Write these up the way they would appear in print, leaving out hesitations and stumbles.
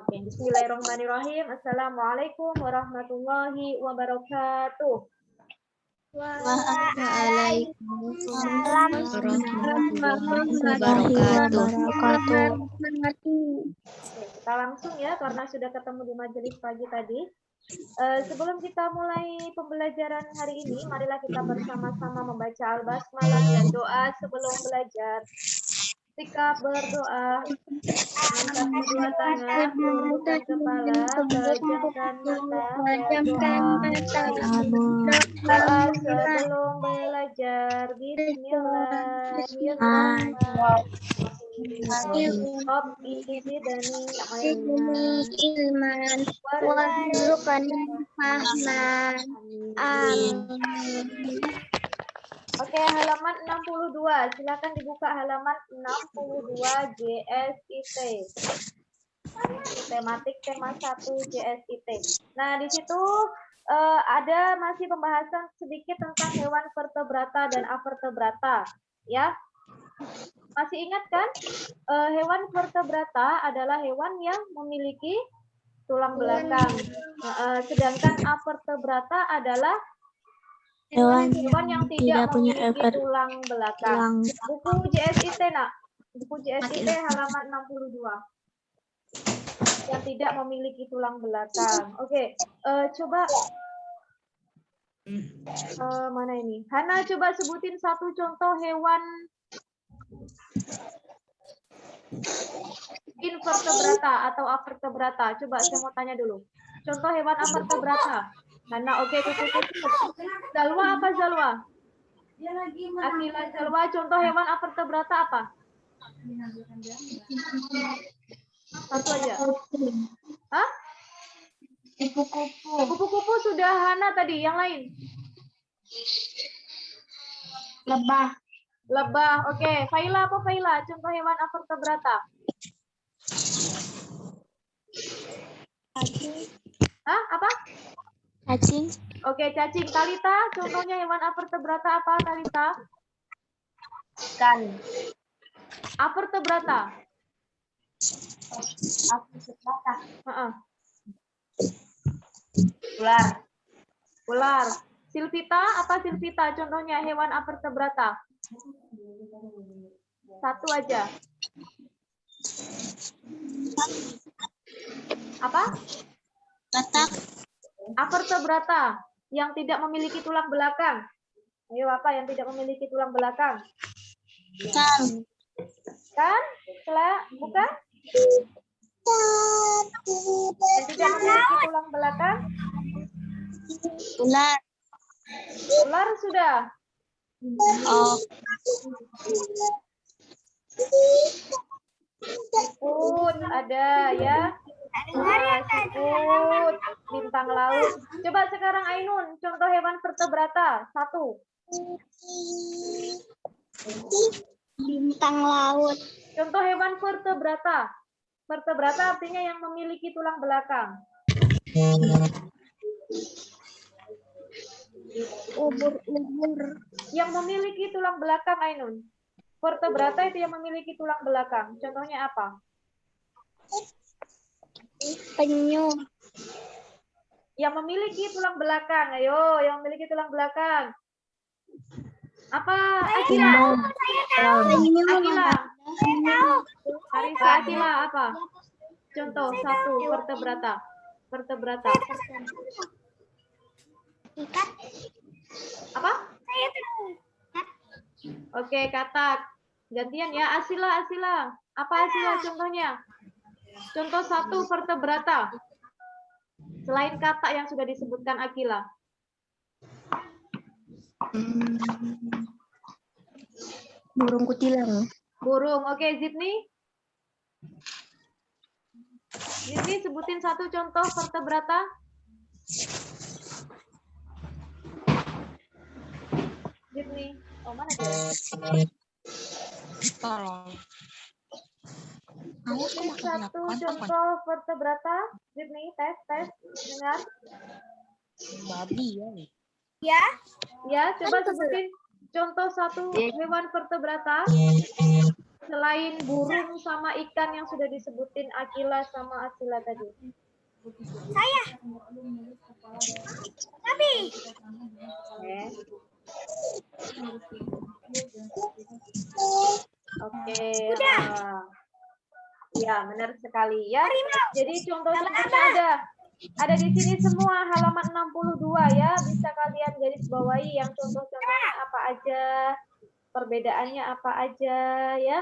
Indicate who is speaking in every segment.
Speaker 1: Oke, bismillahirrahmanirrahim. Assalamualaikum warahmatullahi wabarakatuh.
Speaker 2: Waalaikumsalam warahmatullahi wabarakatuh.
Speaker 1: Oke, kita langsung ya karena sudah ketemu di majelis pagi tadi. Sebelum kita mulai pembelajaran hari ini, marilah kita bersama-sama membaca al-basmalah dan doa sebelum belajar. Ketika berdoa, angkat kedua tangan, tundukkan kepala, pejamkan mata, berdoa sebelum belajar. Bismillahirrahmanirrahim. Rabbi zidni ilman warzuqni fahman. Amin. Oke, halaman 62. Silakan dibuka halaman 62 JSIT. Tematik tema 1 JSIT. Nah, di situ ada masih pembahasan sedikit tentang hewan vertebrata dan avertebrata, ya. Masih ingat kan? Hewan vertebrata adalah hewan yang memiliki tulang belakang. Sedangkan avertebrata adalah hewan yang tidak memiliki tulang belakang. Buku JSIT, nak. Buku JSIT halaman 62. Yang tidak memiliki tulang belakang. Oke, coba mana ini? Hana, coba sebutin satu contoh hewan invertebrata atau avertebrata. Coba saya mau tanya dulu. Contoh hewan avertebrata. Hana, oke, kuku-kuku. Zalwa apa Zalwa? Akila Zalwa, contoh hewan avertebrata apa? Satu aja. Hah?
Speaker 2: Kupu-kupu.
Speaker 1: Kupu-kupu sudah Hana tadi, yang lain?
Speaker 2: Lebah.
Speaker 1: Lebah, oke. Faila apa Faila? Contoh hewan avertebrata.
Speaker 2: Cacing.
Speaker 1: Hah? Apa?
Speaker 2: Cacing.
Speaker 1: Oke, cacing. Talita, contohnya hewan avertebrata apa, Talita?
Speaker 2: Ikan.
Speaker 1: Avertebrata.
Speaker 2: Avertebrata.
Speaker 1: Ular. Ular. Silvita, apa Silvita? Contohnya hewan avertebrata. Satu aja. Apa?
Speaker 2: Batak.
Speaker 1: Avertebrata yang tidak memiliki tulang belakang. Ayo, apa yang tidak memiliki tulang belakang?
Speaker 2: Ikan.
Speaker 1: Kan? Bukan? Yang tidak memiliki tulang belakang?
Speaker 2: Ular.
Speaker 1: Ular sudah.
Speaker 2: Oh.
Speaker 1: Siput ada ya. Siput, bintang laut. Coba sekarang Ainun, contoh hewan vertebrata. Satu.
Speaker 2: Bintang laut.
Speaker 1: Contoh hewan vertebrata. Vertebrata artinya yang memiliki tulang belakang.
Speaker 2: Ubur-ubur.
Speaker 1: Yang memiliki tulang belakang, Ainun. Vertebrata itu yang memiliki tulang belakang. Contohnya apa?
Speaker 2: Penyu.
Speaker 1: Yang memiliki tulang belakang. Ayo, yang memiliki tulang belakang. Apa? Akila. Akila. Arisa, Akila apa? Contoh satu vertebrata. Vertebrata. Apa? Oke, katak. Gantian ya, Asila. Apa Asila contohnya? Contoh satu vertebrata. Selain kata yang sudah disebutkan Akila.
Speaker 2: Burung kutilang.
Speaker 1: Burung. Oke, Zidni. Zidni sebutin satu contoh vertebrata. Zidni. Oh, mana dia? Satu contoh vertebrata. Zidni, tes. Dengar.
Speaker 2: Babi ya.
Speaker 1: Ya, coba sebutin contoh satu hewan vertebrata. Selain burung sama ikan yang sudah disebutin Akila sama Asila tadi.
Speaker 3: Saya. Tapi.
Speaker 1: Oke. Ya, benar sekali ya. Jadi contoh-contohnya ada di sini semua halaman 62 ya. Bisa kalian garis bawahi yang contoh-contohnya apa aja, perbedaannya apa aja ya.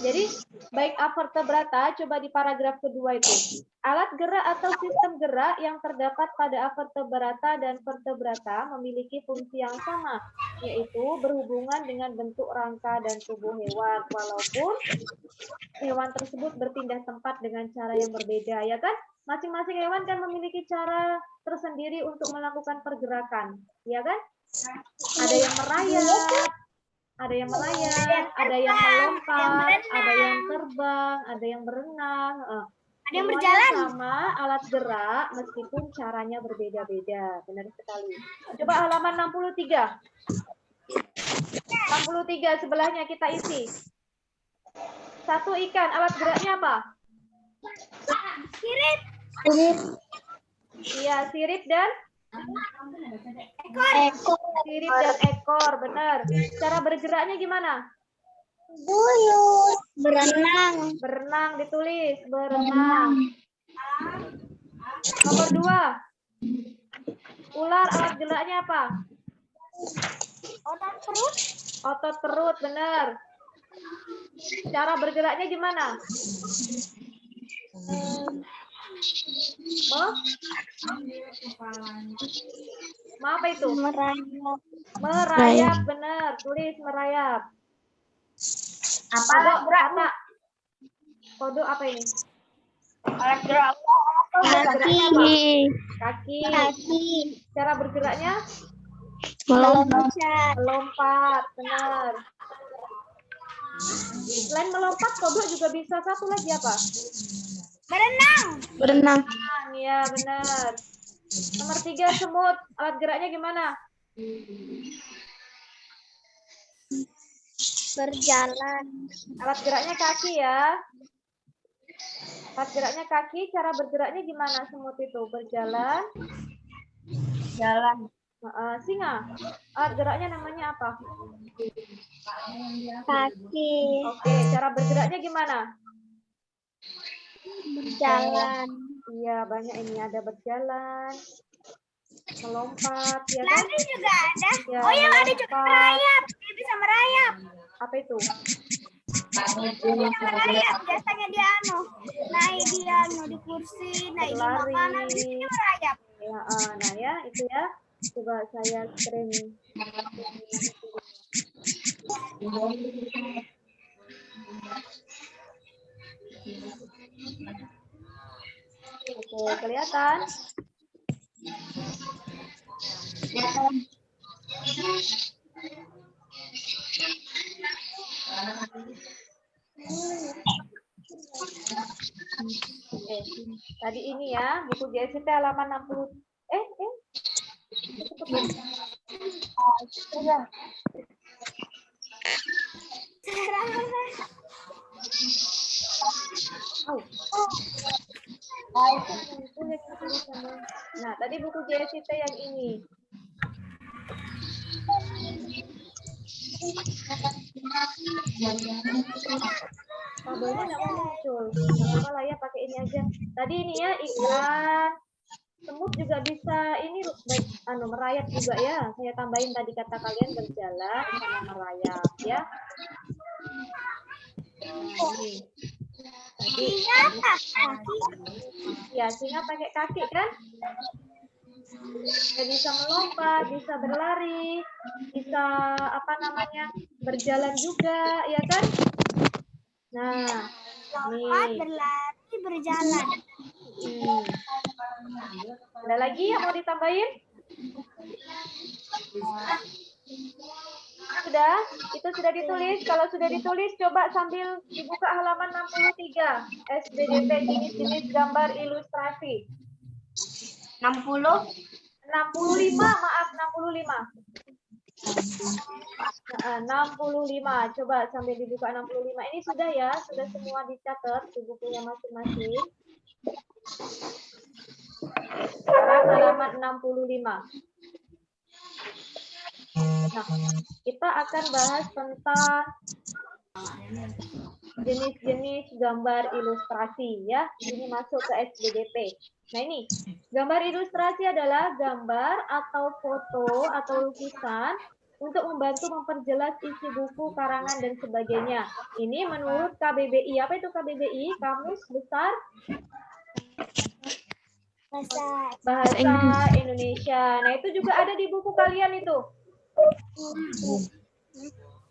Speaker 1: Jadi baik avertebrata, coba di paragraf kedua itu. Alat gerak atau sistem gerak yang terdapat pada avertebrata dan vertebrata memiliki fungsi yang sama, yaitu berhubungan dengan bentuk rangka dan tubuh hewan, walaupun hewan tersebut berpindah tempat dengan cara yang berbeda, ya kan? Masing-masing hewan kan memiliki cara tersendiri untuk melakukan pergerakan, ya kan? Ada yang merayap, ada yang melayang, ada yang melompat, ada yang terbang, ada yang berenang.
Speaker 3: Ada yang berjalan.
Speaker 1: Sama alat gerak meskipun caranya berbeda-beda. Benar sekali. Coba halaman 63. 63 sebelahnya kita isi. Satu ikan, alat geraknya apa?
Speaker 3: Sirip.
Speaker 1: Iya, sirip dan
Speaker 3: Ekor.
Speaker 1: sirip dan ekor, benar. Cara bergeraknya gimana?
Speaker 2: Buyut. Berenang.
Speaker 1: Berenang ditulis, berenang. Nomor 2. Ular alat geraknya apa?
Speaker 3: Otot perut.
Speaker 1: Otot perut, benar. Cara bergeraknya gimana? Apa itu?
Speaker 2: Merayap.
Speaker 1: Merayap, benar. Tulis merayap.
Speaker 3: Apa gerak?
Speaker 1: Kodok apa ini?
Speaker 3: Alat gerak.
Speaker 2: Kaki.
Speaker 1: Kaki. Cara bergeraknya?
Speaker 2: Melompat.
Speaker 1: Melompat, benar. Selain melompat, kodok juga bisa satu lagi apa?
Speaker 2: Berenang.
Speaker 1: Iya, benar. Nomor 3, semut. Alat geraknya gimana?
Speaker 2: Berjalan.
Speaker 1: Alat geraknya kaki ya. Alat geraknya kaki, cara bergeraknya gimana semut itu? Berjalan.
Speaker 2: Jalan.
Speaker 1: Singa. Alat geraknya namanya apa?
Speaker 2: Kaki.
Speaker 1: Oke, cara bergeraknya gimana?
Speaker 2: Berjalan.
Speaker 1: Iya, banyak ini. Ada berjalan, melompat, ya kan?
Speaker 3: Lari juga ada.
Speaker 1: Ya,
Speaker 3: Oh iya, ada juga
Speaker 1: melompat.
Speaker 3: merayap. Dia bisa merayap.
Speaker 1: Apa itu?
Speaker 3: Bisa merayap. Biasanya dia naik di kursi, naik di
Speaker 1: Berlari.
Speaker 3: makanan, biasanya merayap.
Speaker 1: Ya, nah ya, itu ya. Coba saya screen. Oke, kelihatan? Oke, tadi ini ya, buku JST halaman 60. Nah, tadi buku JST yang ini. Kabelnya nggak mau muncul. Nggak apa-apa lah ya, pakai ini aja. Tadi ini ya, ikan. Semut juga bisa ini merayap juga ya. Saya tambahin tadi kata kalian berjalan sama merayap ya. Nah, ini. Tadi ya, singa pakai kaki kan? Dia bisa melompat, bisa berlari, bisa berjalan juga, ya kan? Nah,
Speaker 3: lompat, berlari, berjalan.
Speaker 1: Ada lagi yang mau ditambahin? Sudah? Itu sudah ditulis? Kalau sudah ditulis, coba sambil dibuka halaman 63. SDDP jenis-jenis gambar ilustrasi.
Speaker 3: 60?
Speaker 1: 65, maaf 65. 65. Coba sambil dibuka 65. Ini sudah ya, sudah semua dicatat di bukunya masing-masing. Sekarang halaman 65. Nah, kita akan bahas tentang jenis-jenis gambar ilustrasi ya. Ini masuk ke SBDP. Nah ini, gambar ilustrasi adalah gambar atau foto atau lukisan untuk membantu memperjelas isi buku, karangan, dan sebagainya. Ini menurut KBBI. Apa itu KBBI? Kamus Besar Bahasa Indonesia. Nah itu juga ada di buku kalian itu.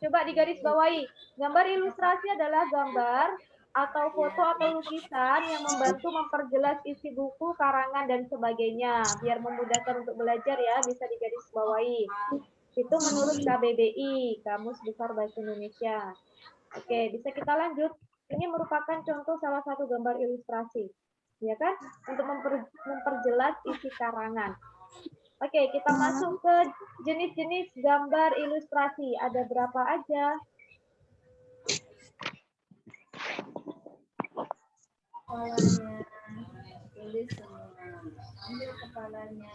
Speaker 1: Coba digaris bawahi. Gambar ilustrasi adalah gambar atau foto atau lukisan yang membantu memperjelas isi buku, karangan, dan sebagainya. Biar memudahkan untuk belajar ya, bisa digaris bawahi. Itu menurut KBBI, Kamus Besar Bahasa Indonesia. Oke, bisa kita lanjut. Ini merupakan contoh salah satu gambar ilustrasi. Ya kan? Untuk memperjelas isi karangan. Oke, kita masuk ke jenis-jenis gambar ilustrasi. Ada berapa aja? Kepalanya, tulis semua. Ambil kepalanya,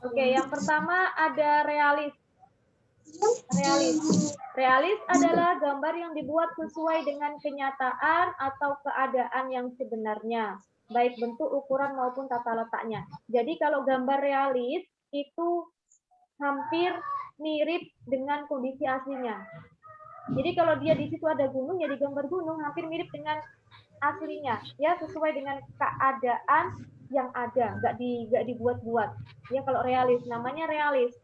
Speaker 1: Oke, yang pertama ada realis. Realis adalah gambar yang dibuat sesuai dengan kenyataan atau keadaan yang sebenarnya, baik bentuk, ukuran maupun tata letaknya. Jadi kalau gambar realis itu hampir mirip dengan kondisi aslinya. Jadi kalau dia di situ ada gunung, ya digambar gunung, hampir mirip dengan aslinya, ya sesuai dengan keadaan yang ada, nggak dibuat-buat. Ya kalau realis, namanya realis.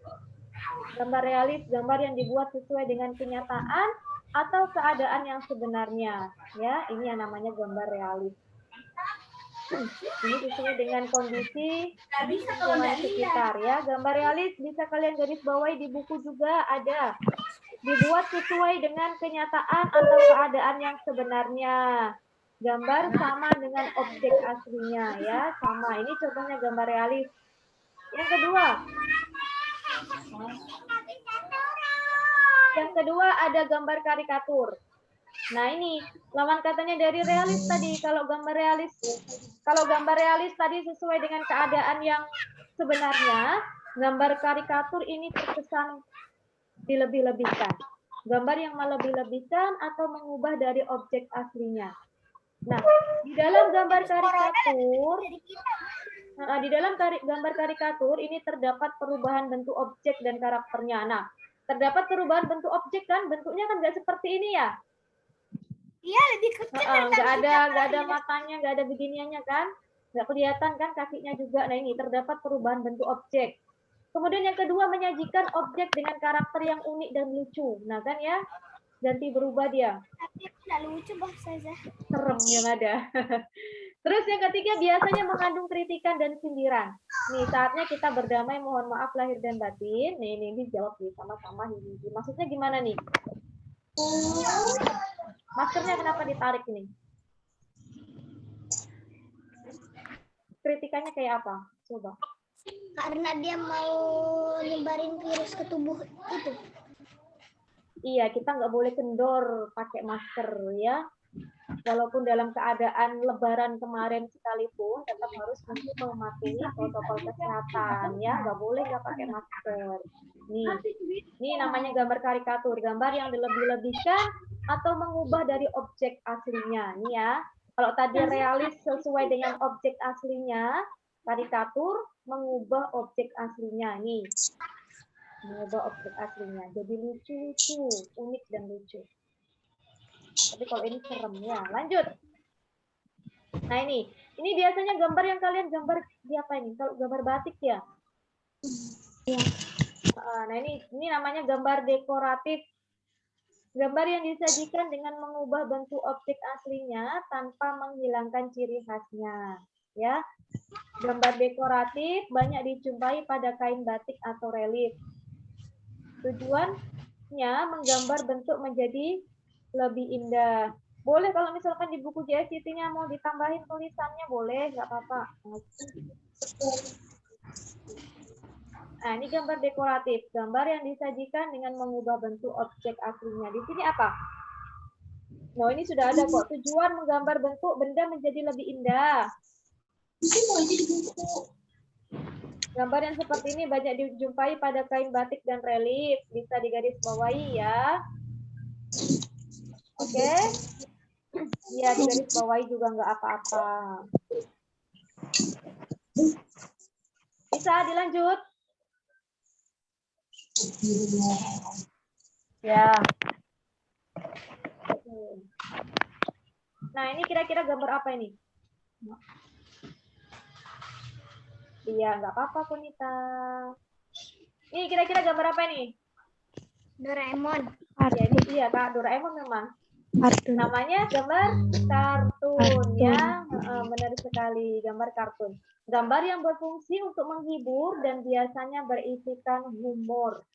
Speaker 1: Gambar realis, gambar yang dibuat sesuai dengan kenyataan atau keadaan yang sebenarnya. Ya, ini yang namanya gambar realis. Ini sesuai dengan kondisi lingkungan sekitar ya. Gambar realis bisa kalian garis bawahi di buku juga ada. Dibuat sesuai dengan kenyataan atau keadaan yang sebenarnya. Gambar sama dengan objek aslinya ya, sama. Ini contohnya gambar realis. Yang kedua ada gambar karikatur. Nah ini lawan katanya dari realis tadi. Kalau gambar realis tadi sesuai dengan keadaan yang sebenarnya, gambar karikatur ini terkesan dilebih-lebihkan. Gambar yang melebih-lebihkan atau mengubah dari objek aslinya. Nah, di dalam gambar karikatur ini terdapat perubahan bentuk objek dan karakternya. Nah, terdapat perubahan bentuk objek kan, bentuknya kan nggak seperti ini ya?
Speaker 3: Iya, lebih kecil.
Speaker 1: Nggak ada matanya, nggak ada beginiannya kan? Nggak kelihatan kan kakinya juga. Nah ini terdapat perubahan bentuk objek. Kemudian yang kedua menyajikan objek dengan karakter yang unik dan lucu. Nah kan ya, ganti berubah dia.
Speaker 3: Tapi tidak lucu bahasa
Speaker 1: serem yang ada. Terus yang ketiga biasanya mengandung kritikan dan sindiran. Nih saatnya kita berdamai, mohon maaf lahir dan batin. Nih ini dijawab nih sama-sama. Maksudnya gimana nih? Maskernya kenapa ditarik ini? Kritikannya kayak apa? Coba.
Speaker 3: Karena dia mau nyebarin virus ke tubuh itu.
Speaker 1: Iya, kita nggak boleh kendor pakai masker ya. Walaupun dalam keadaan lebaran kemarin sekalipun, tetap harus mematuhi protokol kesehatan ya. Nggak boleh nggak pakai masker. Nih namanya gambar karikatur, gambar yang dilebih-lebihkan atau mengubah dari objek aslinya. Nih ya, kalau tadi realis sesuai dengan objek aslinya, karikatur mengubah objek aslinya. Nih, mengubah objek aslinya. Jadi lucu-lucu, unik dan lucu. Tapi kalau ini serem ya. Lanjut. Nah ini biasanya gambar yang kalian gambar di apa ini? Kalau gambar batik ya. Nah ini namanya gambar dekoratif. Gambar yang disajikan dengan mengubah bentuk objek aslinya tanpa menghilangkan ciri khasnya. Ya. Gambar dekoratif banyak dijumpai pada kain batik atau relief. Tujuannya menggambar bentuk menjadi lebih indah. Boleh kalau misalkan di buku JSCT-nya mau ditambahin tulisannya boleh, nggak apa-apa. Nah, ini gambar dekoratif. Gambar yang disajikan dengan mengubah bentuk objek aslinya. Di sini apa? Nah, ini sudah ada kok. Tujuan menggambar bentuk benda menjadi lebih indah. Gambar yang seperti ini banyak dijumpai pada kain batik dan relief. Bisa digarisbawahi ya. Oke. Ya, digarisbawahi juga nggak apa-apa. Bisa dilanjut? Ya. Nah, ini kira-kira gambar apa ini? Iya, nggak apa-apa, Konita. Ini kira-kira gambar apa ini?
Speaker 3: Doraemon.
Speaker 1: Ya, ini iya, Kak. Doraemon memang.
Speaker 2: Kartun.
Speaker 1: Namanya gambar kartun, ya. Benar sekali, gambar kartun. Gambar yang berfungsi untuk menghibur dan biasanya berisikan humor.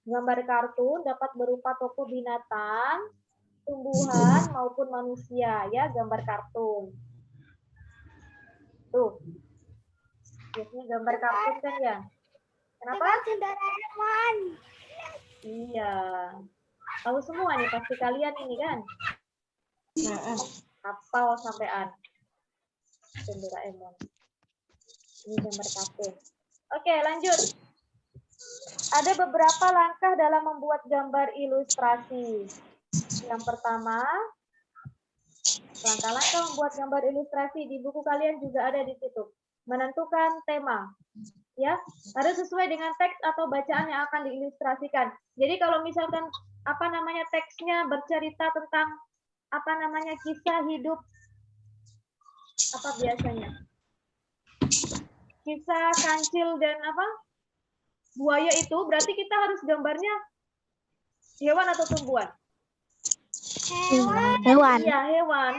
Speaker 1: Gambar kartun dapat berupa tokoh binatang, tumbuhan, maupun manusia, ya, gambar kartun. Tuh. Biasanya gambar kartun kan ya. Kenapa?
Speaker 3: Doraemon.
Speaker 1: Iya. Tahu semua nih pasti kalian ini kan. Hafal sampean. Doraemon. Ini gambar kartun. Oke, lanjut. Ada beberapa langkah dalam membuat gambar ilustrasi. Yang pertama, langkah-langkah membuat gambar ilustrasi di buku kalian juga ada di situ. Menentukan tema, ya, harus sesuai dengan teks atau bacaan yang akan diilustrasikan. Jadi kalau misalkan teksnya bercerita tentang kisah hidup biasanya kisah kancil dan buaya, itu berarti kita harus gambarnya hewan atau tumbuhan?
Speaker 2: Hewan.
Speaker 1: Iya, hewan.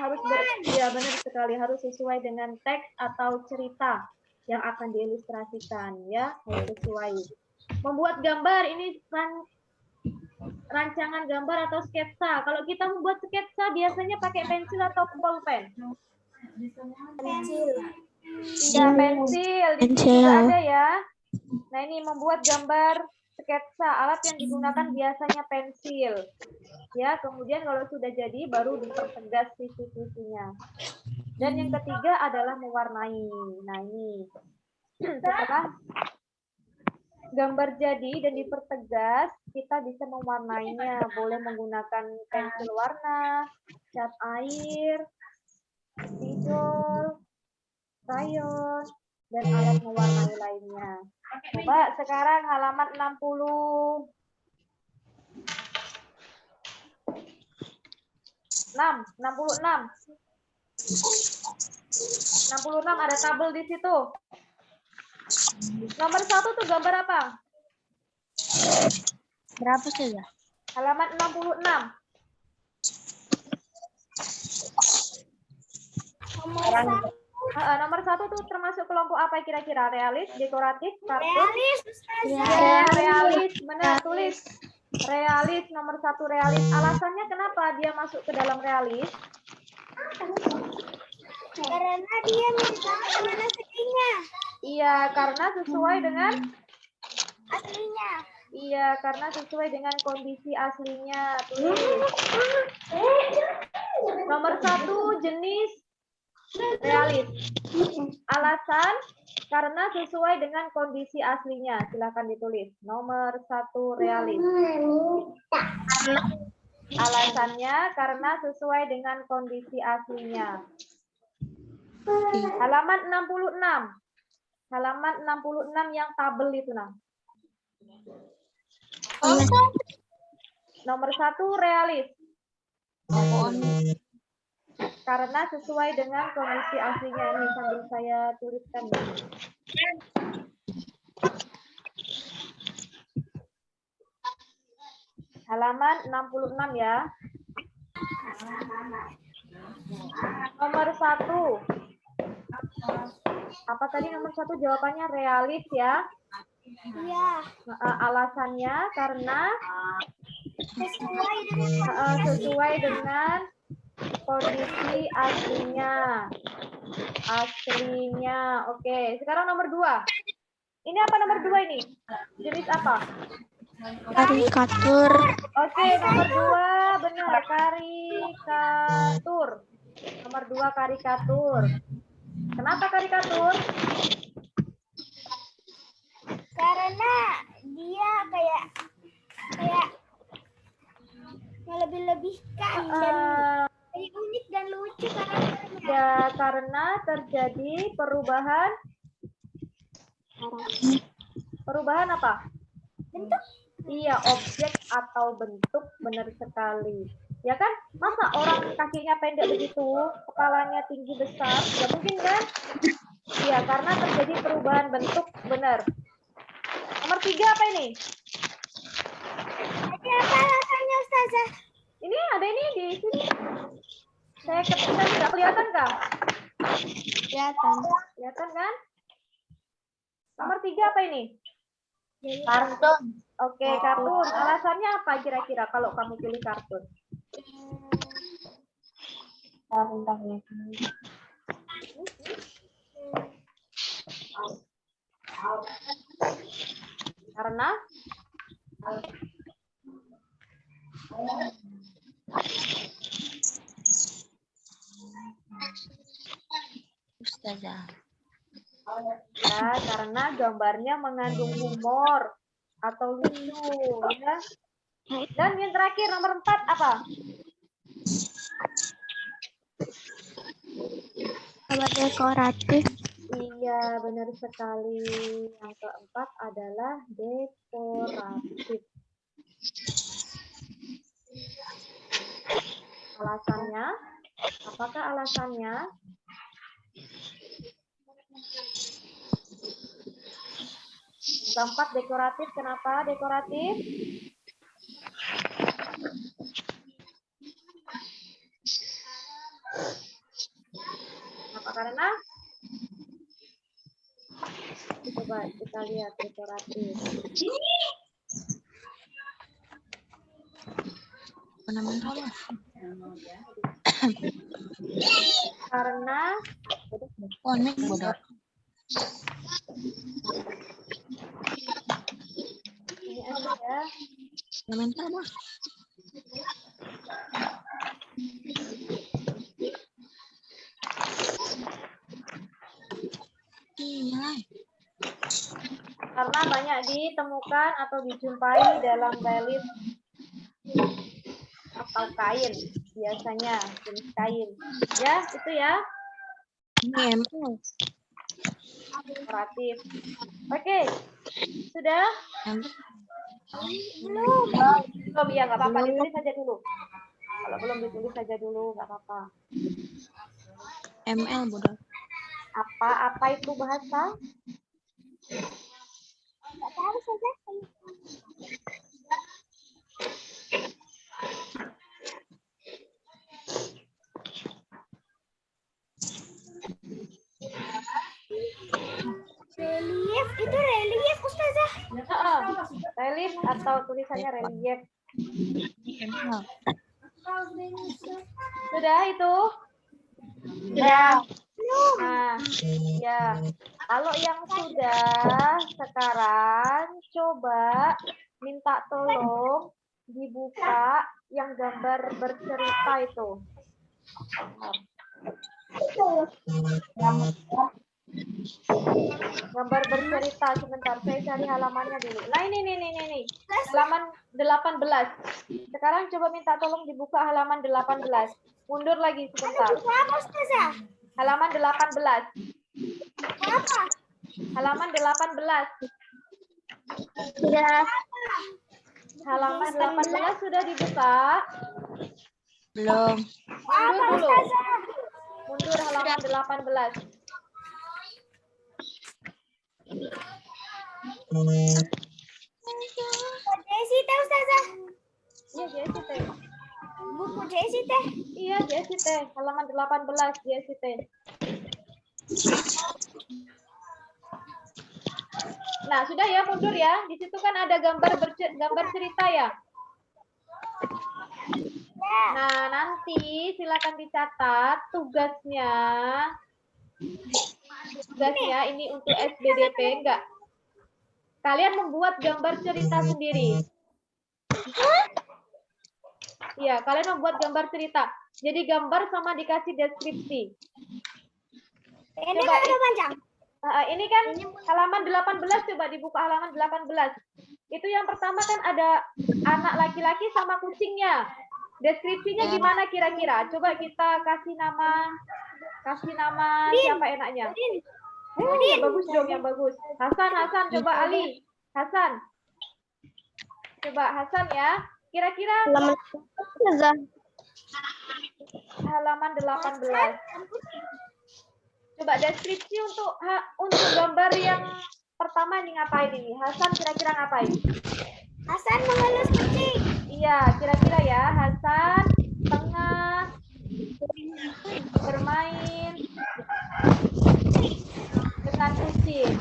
Speaker 1: Iya, benar sekali, harus sesuai dengan teks atau cerita yang akan diilustrasikan, ya, harus sesuai. Membuat gambar ini rancangan gambar atau sketsa. Kalau kita membuat sketsa biasanya pakai pensil atau pulpen?
Speaker 3: Pensil.
Speaker 1: Iya, pensil. Di sini juga ada ya. Nah, ini membuat gambar sketsa. Alat yang digunakan biasanya pensil. Ya, kemudian kalau sudah jadi baru dipertegas sisi-sisinya. Dan yang ketiga adalah mewarnai. Nah, ini setelah gambar jadi dan dipertegas, kita bisa mewarnainya. Boleh menggunakan pensil warna, cat air, spidol, krayon, dan alat mewarnai lainnya. Coba sekarang halaman 60. 66 ada tabel di situ. Nomor 1 tuh gambar apa?
Speaker 2: Berapa sih ya?
Speaker 1: Halaman 66. Nomor 1 tuh termasuk kelompok apa kira-kira? Realis, dekoratif, kartun? Ya, realis. Benar, tulis. Realis, nomor 1 realis. Alasannya kenapa dia masuk ke dalam realis?
Speaker 3: Karena dia mirip dengan aslinya.
Speaker 1: Iya, karena sesuai dengan
Speaker 3: Aslinya.
Speaker 1: Iya, karena sesuai dengan kondisi aslinya. Tulis. Nomor 1 jenis realis. Alasan karena sesuai dengan kondisi aslinya. Silakan ditulis. Nomor 1 realis. Alasannya karena sesuai dengan kondisi aslinya. Halaman 66. Halaman 66 yang tabel itu, nah. Nomor 1 realis. Karena sesuai dengan kondisi aslinya. Ini sambil saya tuliskan. Halaman 66 ya. Nomor 1. Apa tadi nomor 1 jawabannya? Realis ya.
Speaker 3: Iya.
Speaker 1: Alasannya karena sesuai dengan kondisi aslinya. aslinya. Oke, sekarang nomor 2. Ini apa nomor 2 ini? Jenis apa?
Speaker 2: Karikatur.
Speaker 1: Oke, nomor 2 benar, karikatur. Nomor 2 karikatur. Kenapa karikatur?
Speaker 3: Karena dia kayak melebih-lebihkan dan jadi unik dan lucu karakternya.
Speaker 1: Ya, karena terjadi perubahan apa?
Speaker 3: Bentuk
Speaker 1: Iya, objek atau bentuk, benar sekali. Ya kan? Masa orang kakinya pendek begitu, kepalanya tinggi besar? Ya mungkin kan? Iya, karena terjadi perubahan bentuk, benar. Nomor 3 apa ini?
Speaker 3: ini apa alasannya Ustazah?
Speaker 1: Ini ada ini di sini. Saya ketikkan tidak kelihatan kah?
Speaker 2: Kelihatan.
Speaker 1: Kelihatan kan? Nomor 3 apa ini?
Speaker 2: Kartun.
Speaker 1: Oke, kartun. Alasannya apa kira-kira kalau kamu pilih kartun? Karena
Speaker 2: Ustazah.
Speaker 1: ya, karena gambarnya mengandung humor atau lucu, ya. Dan yang terakhir nomor 4 apa?
Speaker 2: Dekoratif.
Speaker 1: Iya, benar sekali. Yang keempat adalah dekoratif. Alasannya? Apakah alasannya? Keempat dekoratif. Kenapa dekoratif? Kenapa? Karena coba kita lihat dekoratif. Karena
Speaker 2: Konek bodoh.
Speaker 1: ini aja ya.
Speaker 2: Komentar apa? Iya.
Speaker 1: Karena banyak ditemukan atau dijumpai dalam relief atau kain, biasanya jenis kain. Ya, itu ya. Dekoratif. Oke, sudah? Belum, ya nggak apa-apa, ditulis saja dulu. Kalau belum ditulis saja dulu, nggak apa-apa.
Speaker 2: ML bodoh.
Speaker 1: Apa itu bahasa?
Speaker 3: Nggak tahu saja. Relief itu relief Ustazah.
Speaker 1: Relief atau tulisannya relief.
Speaker 2: ML.
Speaker 1: Sudah itu?
Speaker 2: Ya.
Speaker 1: Nah, ya. Kalau yang sudah, sekarang coba minta tolong dibuka yang gambar bercerita itu. Gambar bercerita, sebentar saya cari halamannya dulu. Nah ini. Halaman 18. Sekarang coba minta tolong dibuka halaman 18. Mundur lagi sebentar.
Speaker 3: Apa Ustazah?
Speaker 1: Halaman 18.
Speaker 3: Apa?
Speaker 1: Halaman 18.
Speaker 2: Sudah.
Speaker 1: Halaman 18 sudah dibuka.
Speaker 2: Belum.
Speaker 1: Mundur
Speaker 3: Apa
Speaker 1: dulu.
Speaker 3: Ustazah?
Speaker 1: Mundur halaman 18.
Speaker 3: Jesi teh Ustazah.
Speaker 1: Iya, Jesi teh.
Speaker 3: Buku Jesi teh.
Speaker 1: Iya, Jesi teh. Halaman 18, Jesi teh. Nah, sudah ya, mundur ya. Di situ kan ada gambar cerita ya. Nah, nanti silakan dicatat tugasnya. Tugasnya ini untuk SBDP enggak. Kalian membuat gambar cerita sendiri. Iya, kalian membuat gambar cerita. Jadi gambar sama dikasih deskripsi.
Speaker 3: Ini
Speaker 1: Coba
Speaker 3: udah panjang.
Speaker 1: ini kan halaman 18, coba dibuka halaman 18. Itu yang pertama kan ada anak laki-laki sama kucingnya. Deskripsinya gimana kira-kira? Coba kita kasih nama siapa enaknya? Yang bagus dong, yang bagus. Hasan, coba Ali. Hasan. Coba Hasan ya. Kira-kira halaman 18. Coba deskripsi untuk gambar yang pertama ini ngapain ini? Hasan kira-kira ngapain?
Speaker 3: Hasan mengelus kucing.
Speaker 1: Iya, kira-kira ya. Hasan tengah bermain dengan kucing.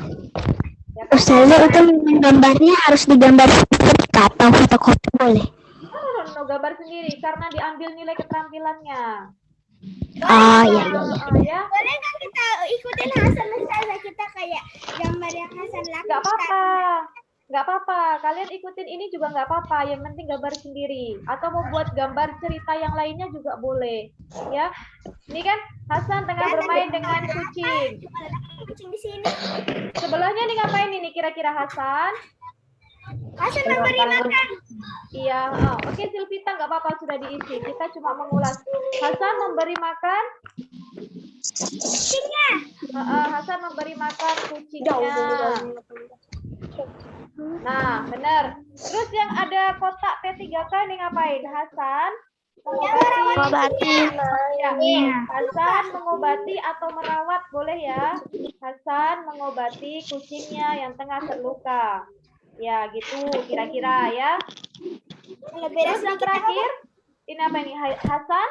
Speaker 1: Ya kan?
Speaker 3: Ustazah, itu gambarnya harus digambar sertifikat atau fotokopi boleh?
Speaker 1: No, gambar sendiri karena diambil nilai keterampilannya.
Speaker 3: Oh iya.
Speaker 1: Ya.
Speaker 3: Boleh nggak kita ikutin Hasan Ustazah, kita kayak gambar yang Hasan lakukan?
Speaker 1: Nggak apa-apa. Kalian ikutin ini juga nggak apa-apa. Yang penting gambar sendiri. Atau mau buat gambar cerita yang lainnya juga boleh. Ya. Ini kan Hasan tengah bermain dengan kucing.
Speaker 3: Kucing di sini.
Speaker 1: Sebelahnya nih ngapain ini kira-kira Hasan?
Speaker 3: Hasan memberi makan.
Speaker 1: Iya. Oke, Silvita nggak apa-apa sudah diisi. Kita cuma mengulas. Hasan memberi makan
Speaker 3: Kucingnya.
Speaker 1: Hasan memberi makan kucingnya. Nah, benar. Terus yang ada kotak P3K ini ngapain? Hasan mengobati. Ya. Hasan mengobati atau merawat boleh ya. Hasan mengobati kucingnya yang tengah terluka. Ya, gitu kira-kira ya. Terus yang terakhir, ini apa ini? Hasan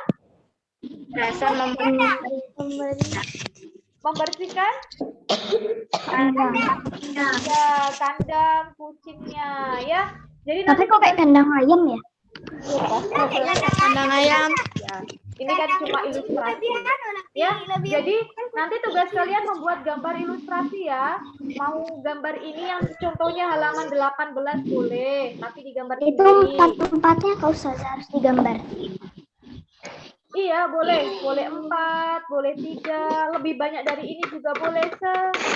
Speaker 1: membersihkan kandang kucingnya ya. Jadi
Speaker 3: Tapi kok kayak kandang ayam ya?
Speaker 2: Kandang ayam.
Speaker 1: Ya, ini kan cuma ilustrasi. Ya, jadi nanti tugas kalian membuat gambar ilustrasi ya. Mau gambar ini yang contohnya halaman 18 boleh, tapi digambar
Speaker 3: Itu
Speaker 1: sendiri.
Speaker 3: empatnya kau Ustazah harus digambar.
Speaker 1: Iya, boleh 4, boleh 3, lebih banyak dari ini juga boleh,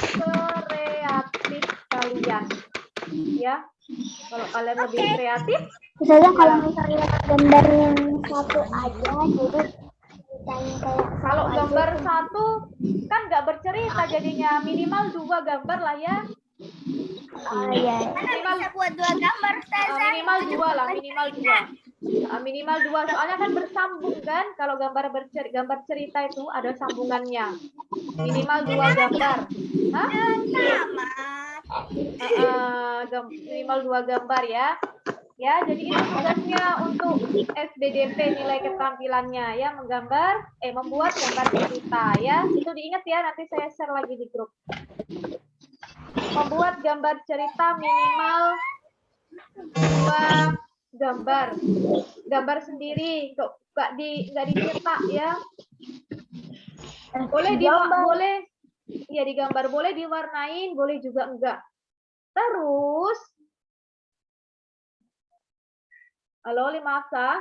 Speaker 1: sekreatif kalian. Ya, kalau kalian lebih kreatif.
Speaker 3: Ustazah, kalau misalnya gambar yang satu aja, jadi ditanya kayak
Speaker 1: Kalau gambar satu kan nggak bercerita jadinya, minimal 2 gambar lah ya.
Speaker 3: iya.
Speaker 1: Minimal
Speaker 3: Bisa buat 2 gambar Ustazah.
Speaker 1: minimal 2 lah, minimal 2. Minimal 2 soalnya kan bersambung kan. Kalau gambar cerita itu ada sambungannya. Minimal 2 gambar. Hah? Minimal 2 gambar ya. Ya, jadi itu tugasnya untuk SBDP nilai keterampilannya ya, membuat gambar cerita ya. Itu diingat ya, nanti saya share lagi di grup. Membuat gambar cerita minimal 2 gambar. Gambar sendiri, nggak dicetak ya. Boleh digambar, boleh diwarnain, boleh juga enggak. Terus halo Limasa.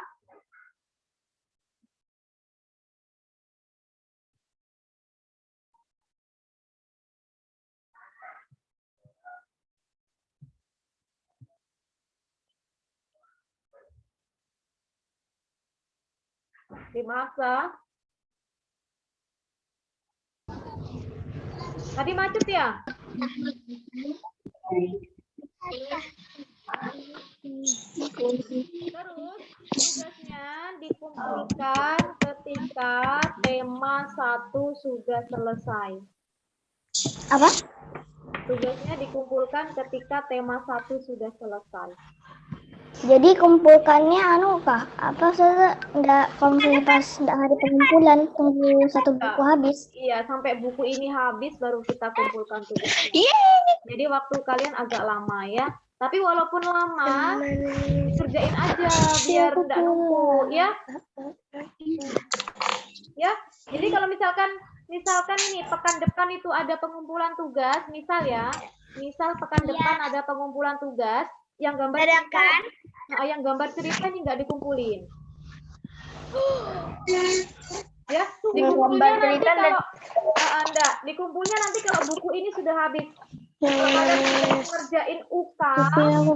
Speaker 1: Limasa. Tadi macet ya? Terus tugasnya dikumpulkan ketika tema 1 sudah selesai.
Speaker 3: Apa?
Speaker 1: Tugasnya dikumpulkan ketika tema 1 sudah selesai.
Speaker 3: Jadi kumpulkannya apa Ustazah? Enggak konsultas, enggak hari pengumpulan, tunggu 1 buku habis.
Speaker 1: Iya, sampai buku ini habis baru kita kumpulkan tugasnya. Jadi waktu kalian agak lama ya. Tapi walaupun lama, kerjain aja biar tidak numpuk ya. Ya. Jadi kalau misalkan misalkan ini pekan depan itu ada pengumpulan tugas, misal ya, misal pekan depan ada pengumpulan tugas, yang gambar cerita, yang gambar cerita ini nggak dikumpulin. Ya, dikumpulnya nanti kalau enggak, dikumpulnya nanti kalau buku ini sudah habis. Kalau kalian sudah ngerjain UK, kalau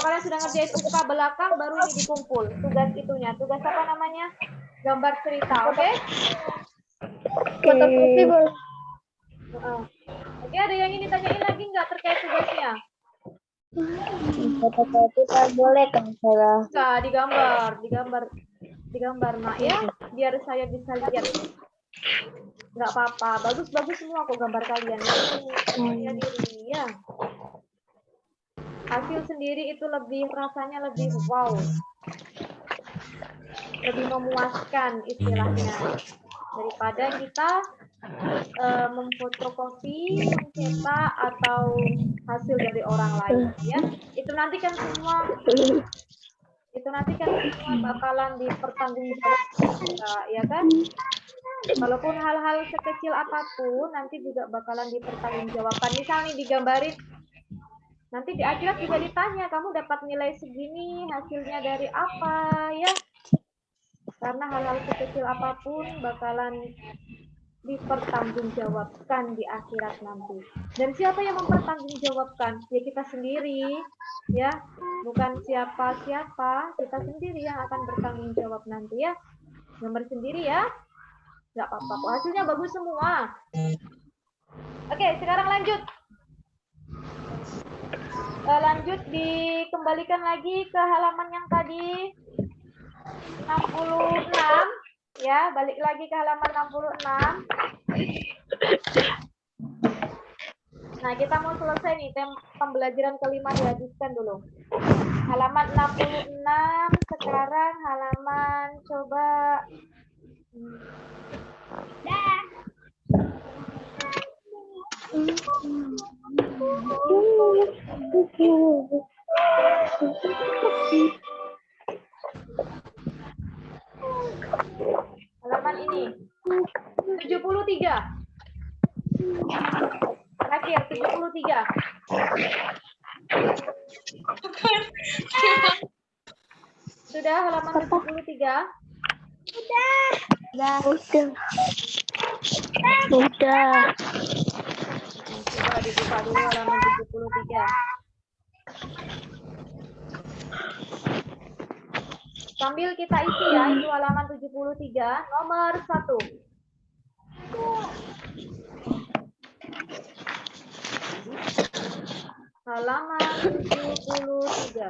Speaker 1: kalian sudah ngerjain UK belakang, baru ini dikumpul tugas itunya. Tugas apa namanya? Gambar cerita, oke?
Speaker 3: Fotokopi boleh.
Speaker 1: Oke, ada yang ingin ditanyain lagi nggak terkait tugasnya?
Speaker 3: Fotokopi tak boleh kan salah.
Speaker 1: Enggak, digambar, Mak ya, biar saya bisa lihat. Nggak apa-apa, bagus-bagus semua kok gambar kalian. Ya diri ya. Hasil sendiri itu rasanya lebih wow, lebih memuaskan istilahnya daripada kita memfotokopi, mencetak atau hasil dari orang lain ya. Itu nanti kan semua bakalan dipertanggungjawabkan ya kan. Walaupun hal-hal sekecil apapun nanti juga bakalan dipertanggungjawabkan. Misalnya digambarin, nanti di akhirat juga ditanya, kamu dapat nilai segini, hasilnya dari apa ya? Karena hal-hal sekecil apapun bakalan dipertanggungjawabkan di akhirat nanti. Dan siapa yang mempertanggungjawabkan? Ya kita sendiri, ya. Bukan siapa-siapa, kita sendiri yang akan bertanggung jawab nanti ya. Gambar sendiri ya. Nggak apa-apa, hasilnya bagus semua. Oke, sekarang lanjut. Lanjut dikembalikan lagi ke halaman yang tadi 66 ya, balik lagi ke halaman 66. Nah, kita mau selesai nih pembelajaran kelima dihabiskan dulu. Halaman 66 sekarang halaman coba halaman ini 73. Terakhir 73. Sudah halaman 73?
Speaker 3: Udah.
Speaker 1: Coba dibuka dulu halaman 73. Sambil kita isi ya, itu halaman 73, nomor 1. Halaman 73.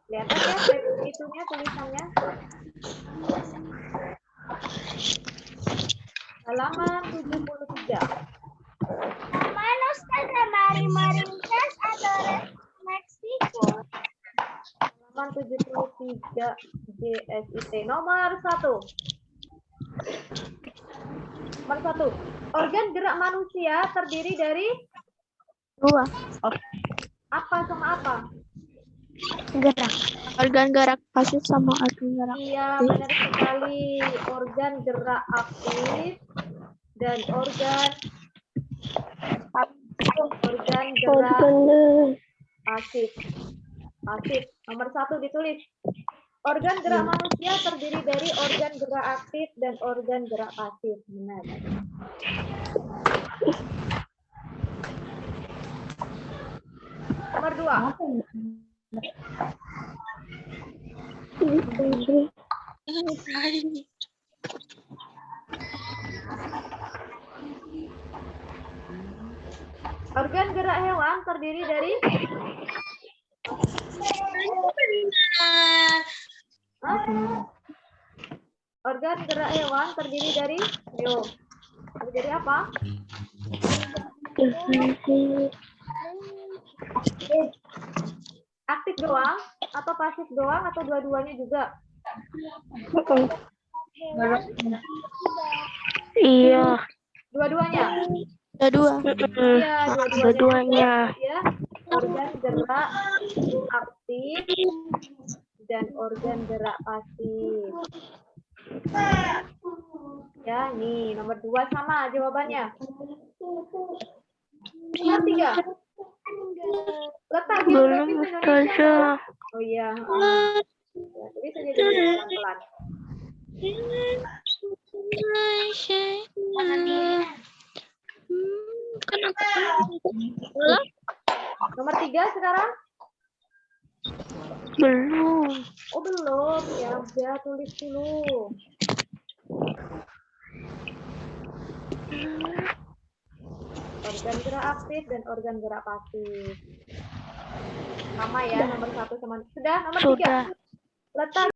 Speaker 1: Kelihatan ya itunya tulisannya? Halaman 73.
Speaker 3: Mana Ustazah Mari-Marincas atau Meksiko?
Speaker 1: Halaman 73 GSIT nomor 1. Nomor 1. Organ gerak manusia terdiri dari
Speaker 3: 2.
Speaker 1: apa sama apa?
Speaker 3: Gerak. Organ gerak pasif sama organ gerak.
Speaker 1: Iya, benar sekali. Organ gerak aktif dan organ gerak pasif. Pasif. Nomor 1 ditulis. Organ gerak manusia terdiri dari organ gerak aktif dan organ gerak pasif. Benar. Nomor 2. Organ gerak hewan terdiri dari organ gerak hewan terdiri dari terdiri apa? Aktif doang atau pasif doang atau dua-duanya juga?
Speaker 3: Iya.
Speaker 1: Dua-duanya.
Speaker 3: Iya,
Speaker 1: dua-duanya. Ya. Organ gerak aktif dan organ gerak pasif. Ya, nih nomor 2 sama jawabannya. Nomor 3. Letak geografis Indonesia. Oh iya. Ya, tulis saja dulu pelan-pelan. Nomor 3 sekarang?
Speaker 2: Belum.
Speaker 1: Oh belum, ya udah tulis dulu. Organ gerak aktif dan organ gerak pasif. Sama ya, nomor 1 sama. Sudah, nomor 3. Letak